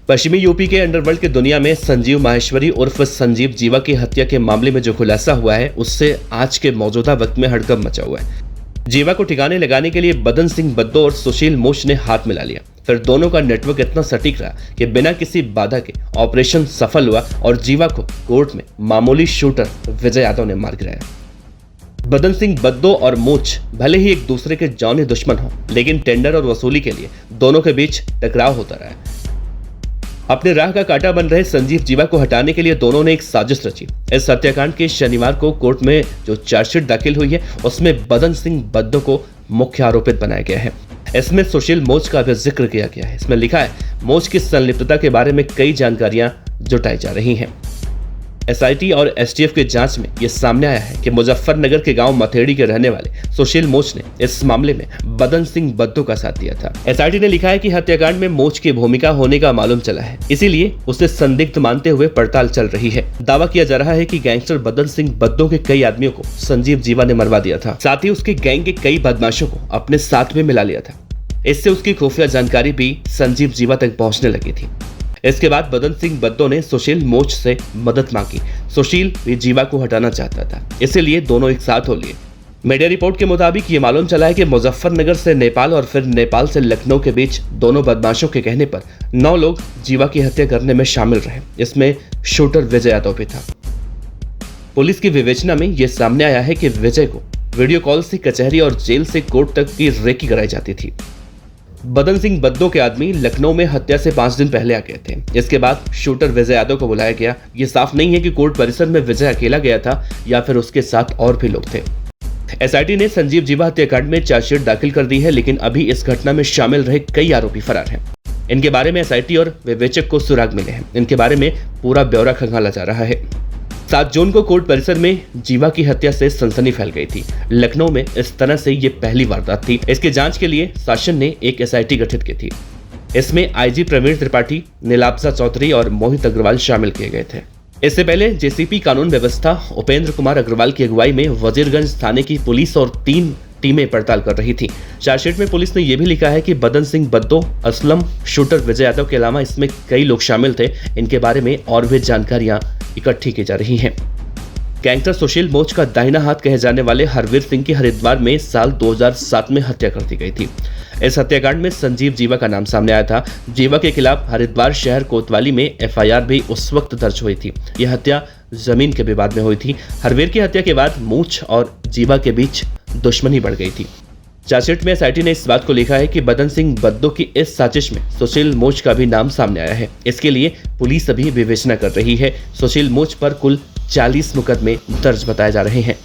पश्चिमी यूपी के अंडरवर्ल्ड की दुनिया में संजीव माहेश्वरी उर्फ संजीव जीवा की हत्या के मामले में जो खुलासा हुआ है उससे आज के मौजूदा वक्त में हड़कंप मचा हुआ है। जीवा को ठिकाने लगाने के लिए बदन सिंह बद्दो और सुशील मोच ने हाथ मिला लिया। फिर दोनों का नेटवर्क इतना सटीक रहा कि बिना किसी बाधा के ऑपरेशन सफल हुआ और जीवा को कोर्ट में मामूली शूटर विजय यादव ने मार गिराया। बदन सिंह बद्दो और मोच भले ही एक दूसरे के जानी दुश्मन हो, लेकिन टेंडर और वसूली के लिए दोनों के बीच टकराव होता रहा। अपने राह का कांटा बन रहे संजीव जीवा को हटाने के लिए दोनों ने एक साजिश रची। इस हत्याकांड के शनिवार को कोर्ट में जो चार्जशीट दाखिल हुई है उसमें बदन सिंह बद्दो को मुख्य आरोपित बनाया गया है। इसमें सुशील मोच का भी जिक्र किया गया है। इसमें लिखा है, मोच की संलिप्तता के बारे में कई जानकारियां जुटाई जा रही हैं। एसआईटी और एसटीएफ की जांच में यह सामने आया है कि मुजफ्फरनगर के गांव मथेड़ी के रहने वाले सुशील मोच ने इस मामले में बदन सिंह बद्दो का साथ दिया था। एसआईटी ने लिखा है कि हत्याकांड में मोच की भूमिका होने का मालूम चला है, इसीलिए उसे संदिग्ध मानते हुए पड़ताल चल रही है। दावा किया जा रहा है कि गैंगस्टर बदन सिंह बद्दो के कई आदमियों को संजीव जीवा ने मरवा दिया था, साथ ही उसके गैंग के कई बदमाशों को अपने साथ में मिला लिया था। इससे उसकी खुफिया जानकारी भी संजीव जीवा तक पहुंचने लगी थी। इसके बाद बदन सिंह बद्दो ने सुशील मोच से मदद मांगी। सुशील भी जीवा को हटाना चाहता था, इसीलिए दोनों एक साथ हो लिए। मीडिया रिपोर्ट के मुताबिक ये मालूम चला है कि मुजफ्फरनगर से नेपाल और फिर नेपाल से लखनऊ के बीच दोनों बदमाशों के कहने पर 9 लोग जीवा की हत्या करने में शामिल रहे। इसमें शूटर विजय यादव भी था। पुलिस की विवेचना में यह सामने आया है कि विजय को वीडियो कॉल से कचहरी और जेल से कोर्ट तक की रेकी कराई जाती थी। बदन सिंह बद्दो के आदमी लखनऊ में हत्या से 5 दिन पहले आ गए थे। इसके बाद शूटर विजय यादव को बुलाया गया। ये साफ नहीं है कि कोर्ट परिसर में विजय अकेला गया था या फिर उसके साथ और भी लोग थे। एसआईटी ने संजीव जीवा हत्याकांड में चार्जशीट दाखिल कर दी है, लेकिन अभी इस घटना में शामिल रहे कई आरोपी फरार हैं। इनके बारे में एसआईटी और विवेचक को सुराग मिले हैं। इनके बारे में पूरा ब्यौरा खंगाला जा रहा है। 7 जून को कोर्ट परिसर में जीवा की हत्या से सनसनी फैल गई थी। लखनऊ में इस तरह से ये पहली वारदात थी। इसके जांच के लिए शासन ने एक एसआईटी गठित की थी। इसमें आईजी प्रवीण त्रिपाठी, नीलाब्जा चौधरी और मोहित अग्रवाल शामिल किए गए थे। इससे पहले जेसीपी कानून व्यवस्था उपेंद्र कुमार अग्रवाल की अगुवाई में वजीरगंज थाने की पुलिस और 3 टीमें पड़ताल कर रही थी। चार्जशीट में पुलिस ने यह भी लिखा है कि बदन सिंह बद्दो, असलम, शूटर विजय यादव के अलावा इसमें कई लोग शामिल थे। इनके बारे में और भी जानकारियां इकट्ठी की जा रही हैं। गैंगस्टर सुशील मोच का दाहिना हाथ कहे जाने वाले हरवीर सिंह की हरिद्वार में साल 2007 में हत्या कर दी गई थी। इस हत्याकांड में संजीव जीवा का नाम सामने आया था। जीवा के खिलाफ हरिद्वार शहर कोतवाली में एफआईआर भी उस वक्त दर्ज हुई थी। यह हत्या जमीन के विवाद में हुई थी। हरवीर की हत्या के बाद मोच और जीवा के बीच दुश्मनी बढ़ गई थी। चार्जशीट में एसआईटी ने इस बात को लिखा है कि बदन सिंह बद्दो की इस साजिश में सुशील मोच का भी नाम सामने आया है। इसके लिए पुलिस अभी विवेचना कर रही है। सुशील मोच पर कुल 40 मुकदमे दर्ज बताए जा रहे हैं।